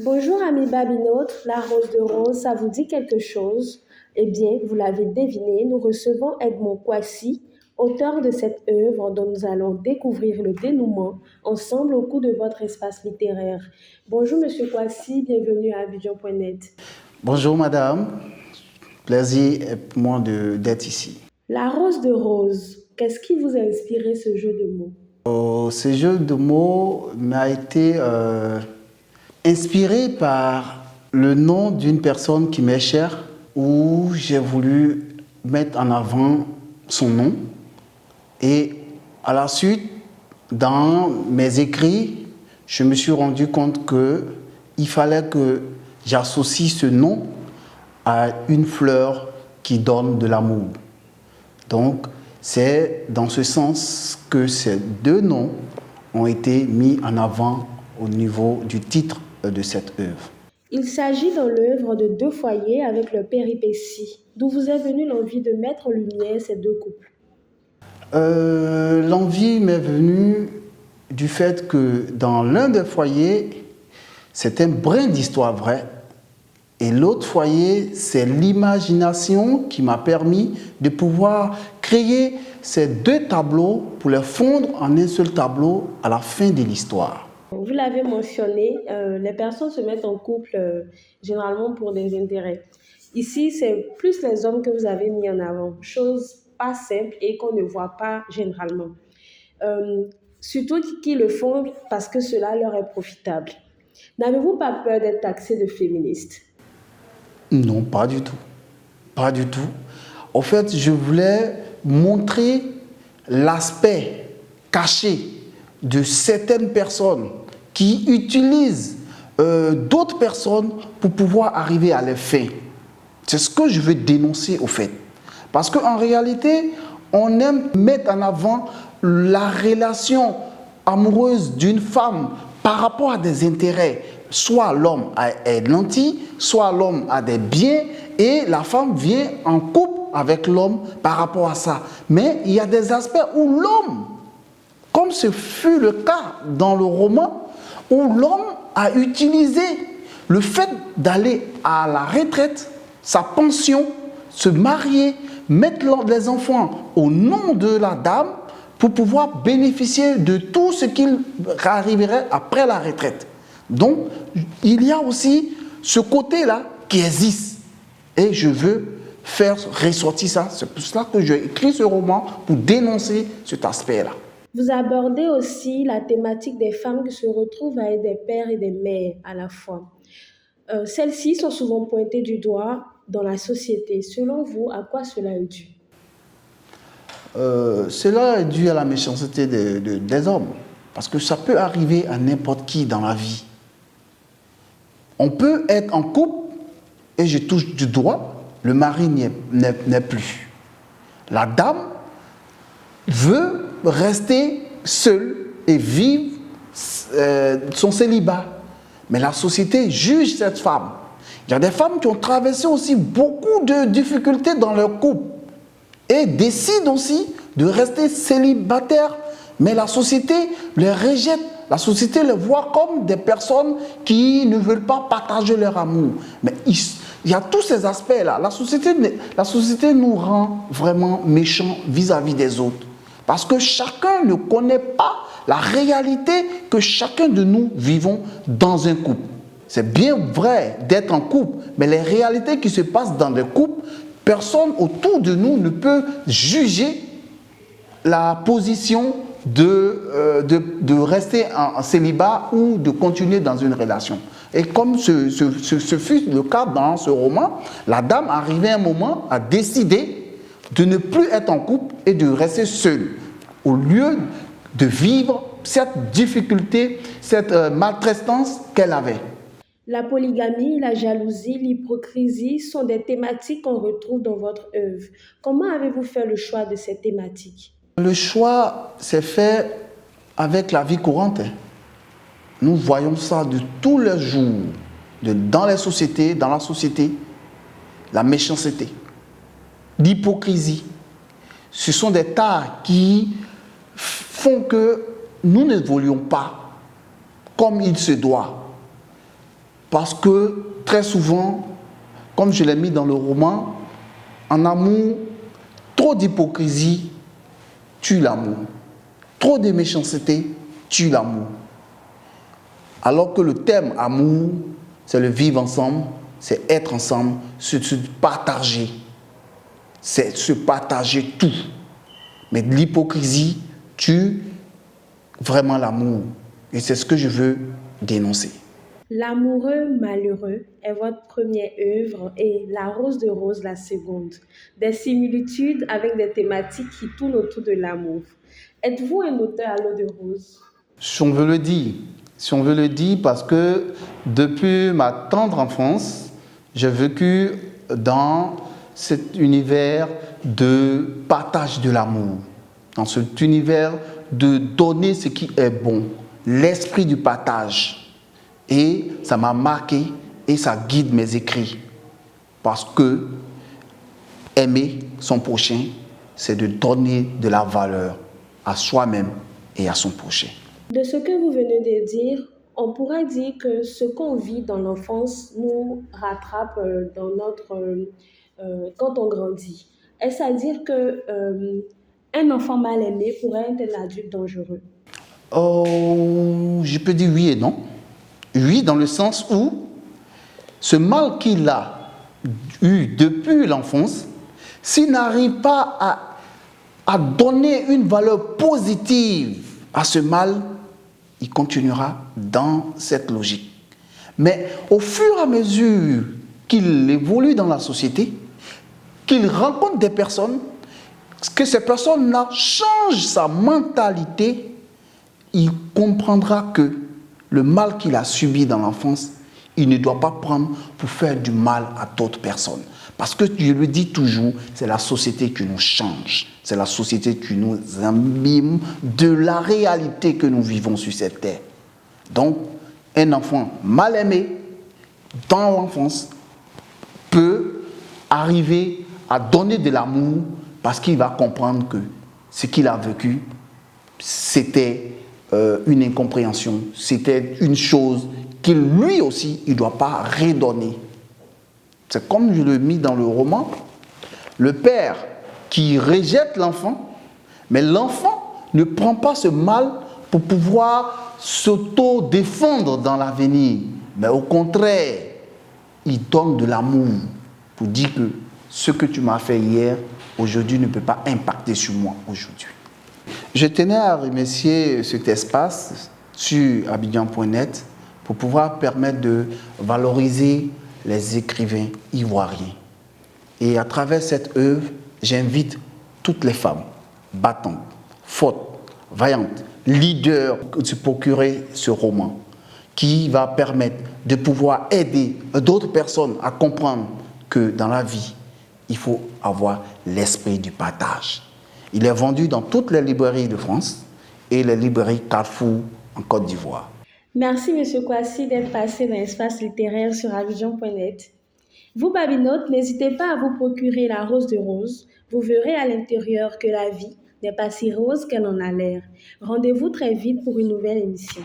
Bonjour ami Babinotre, la rose de rose, ça vous dit quelque chose? Eh bien, vous l'avez deviné, nous recevons Edmond Kwasi, auteur de cette œuvre dont nous allons découvrir le dénouement ensemble au cours de votre espace littéraire. Bonjour Monsieur Kwasi, bienvenue à Abidjan.net. Bonjour madame, plaisir est pour moi d'être ici. La rose de rose, qu'est-ce qui vous a inspiré ce jeu de mots? Ce jeu de mots m'a été inspiré par le nom d'une personne qui m'est chère, où j'ai voulu mettre en avant son nom. Et à la suite, dans mes écrits, je me suis rendu compte qu'il fallait que j'associe ce nom à une fleur qui donne de l'amour. Donc, c'est dans ce sens que ces deux noms ont été mis en avant au niveau du titre de cette œuvre. Il s'agit dans l'œuvre de deux foyers avec leurs péripéties. D'où vous est venue l'envie de mettre en lumière ces deux couples? L'envie m'est venue du fait que dans l'un des foyers, c'est un brin d'histoire vraie. Et l'autre foyer, c'est l'imagination qui m'a permis de pouvoir créer ces deux tableaux pour les fondre en un seul tableau à la fin de l'histoire. Vous l'avez mentionné, les personnes se mettent en couple généralement pour des intérêts. Ici, c'est plus les hommes que vous avez mis en avant, chose pas simple et qu'on ne voit pas généralement. Euh, Surtout qui le font parce que cela leur est profitable. N'avez-vous pas peur d'être taxé de féministe? Non, pas du tout. Pas du tout. En fait, je voulais montrer l'aspect caché de certaines personnes qui utilisent d'autres personnes pour pouvoir arriver à leurs fins. C'est ce que je veux dénoncer au fait. Parce qu'en réalité, on aime mettre en avant la relation amoureuse d'une femme par rapport à des intérêts. Soit l'homme est nanti, soit l'homme a des biens et la femme vient en couple avec l'homme par rapport à ça. Mais il y a des aspects où l'homme, comme ce fut le cas dans le roman, où l'homme a utilisé le fait d'aller à la retraite, sa pension, se marier, mettre les enfants au nom de la dame pour pouvoir bénéficier de tout ce qu'il arriverait après la retraite. Donc, il y a aussi ce côté-là qui existe. Et je veux faire ressortir ça. C'est pour cela que j'ai écrit ce roman, pour dénoncer cet aspect-là. Vous abordez aussi la thématique des femmes qui se retrouvent à être des pères et des mères à la fois. Celles-ci sont souvent pointées du doigt dans la société. Selon vous, à quoi cela est dû? Cela est dû à la méchanceté des hommes. Parce que ça peut arriver à n'importe qui dans la vie. On peut être en couple et je touche du doigt, le mari n'est plus. La dame veut rester seule et vivre son célibat. Mais la société juge cette femme. Il y a des femmes qui ont traversé aussi beaucoup de difficultés dans leur couple et décident aussi de rester célibataires. Mais la société les rejette. La société les voit comme des personnes qui ne veulent pas partager leur amour. Mais il y a tous ces aspects-là. La société nous rend vraiment méchants vis-à-vis des autres. Parce que chacun ne connaît pas la réalité que chacun de nous vivons dans un couple. C'est bien vrai d'être en couple, mais les réalités qui se passent dans les couples, personne autour de nous ne peut juger la position de rester en célibat ou de continuer dans une relation. Et comme ce fut le cas dans ce roman, la dame arrivait un moment à décider de ne plus être en couple et de rester seule, au lieu de vivre cette difficulté, cette maltraitance qu'elle avait. La polygamie, la jalousie, l'hypocrisie sont des thématiques qu'on retrouve dans votre œuvre. Comment avez-vous fait le choix de ces thématiques? Le choix s'est fait avec la vie courante. Nous voyons ça de tous les jours, dans la société, la méchanceté, l'hypocrisie. Ce sont des tas qui font que nous n'évoluons pas comme il se doit. Parce que très souvent, comme je l'ai mis dans le roman, en amour, trop d'hypocrisie tue l'amour. Trop de méchanceté tue l'amour. Alors que le thème amour, c'est le vivre ensemble, c'est être ensemble, c'est se partager. C'est se partager tout. Mais l'hypocrisie tue vraiment l'amour. Et c'est ce que je veux dénoncer. L'amoureux malheureux est votre première œuvre et La Rose de Rose la seconde. Des similitudes avec des thématiques qui tournent autour de l'amour. Êtes-vous un auteur à l'eau de rose? Si on veut le dire, si on veut le dire, parce que depuis ma tendre enfance, j'ai vécu dans cet univers de partage de l'amour, dans cet univers de donner ce qui est bon, l'esprit du partage. Et ça m'a marqué et ça guide mes écrits. Parce que aimer son prochain, c'est de donner de la valeur à soi-même et à son prochain. De ce que vous venez de dire, on pourrait dire que ce qu'on vit dans l'enfance nous rattrape quand on grandit. Est-ce à dire que un enfant mal aimé pourrait être un adulte dangereux? Oh, je peux dire oui et non. Oui, dans le sens où ce mal qu'il a eu depuis l'enfance, s'il n'arrive pas à donner une valeur positive à ce mal, il continuera dans cette logique. Mais au fur et à mesure qu'il évolue dans la société, qu'il rencontre des personnes, que ces personnes-là changent sa mentalité, il comprendra que le mal qu'il a subi dans l'enfance, il ne doit pas prendre pour faire du mal à d'autres personnes. Parce que je le dis toujours, c'est la société qui nous change. C'est la société qui nous imbibe de la réalité que nous vivons sur cette terre. Donc, un enfant mal aimé dans l'enfance peut arriver à donner de l'amour parce qu'il va comprendre que ce qu'il a vécu, c'était une incompréhension, c'était une chose qu'il lui aussi, il ne doit pas redonner. C'est comme je le mis dans le roman, le père qui rejette l'enfant, mais l'enfant ne prend pas ce mal pour pouvoir s'auto-défendre dans l'avenir, mais au contraire, il donne de l'amour pour dire que ce que tu m'as fait hier, aujourd'hui ne peut pas impacter sur moi aujourd'hui. Je tenais à remercier cet espace sur Abidjan.net pour pouvoir permettre de valoriser les écrivains ivoiriens. Et à travers cette œuvre, j'invite toutes les femmes battantes, fortes, vaillantes, leaders de se procurer ce roman qui va permettre de pouvoir aider d'autres personnes à comprendre que dans la vie, il faut avoir l'esprit du partage. Il est vendu dans toutes les librairies de France et les librairies Carrefour en Côte d'Ivoire. Merci M. Kouassi d'être passé dans l'espace littéraire sur Abidjan.net. Vous, Babinotes, n'hésitez pas à vous procurer La Rose de Rose. Vous verrez à l'intérieur que la vie n'est pas si rose qu'elle en a l'air. Rendez-vous très vite pour une nouvelle émission.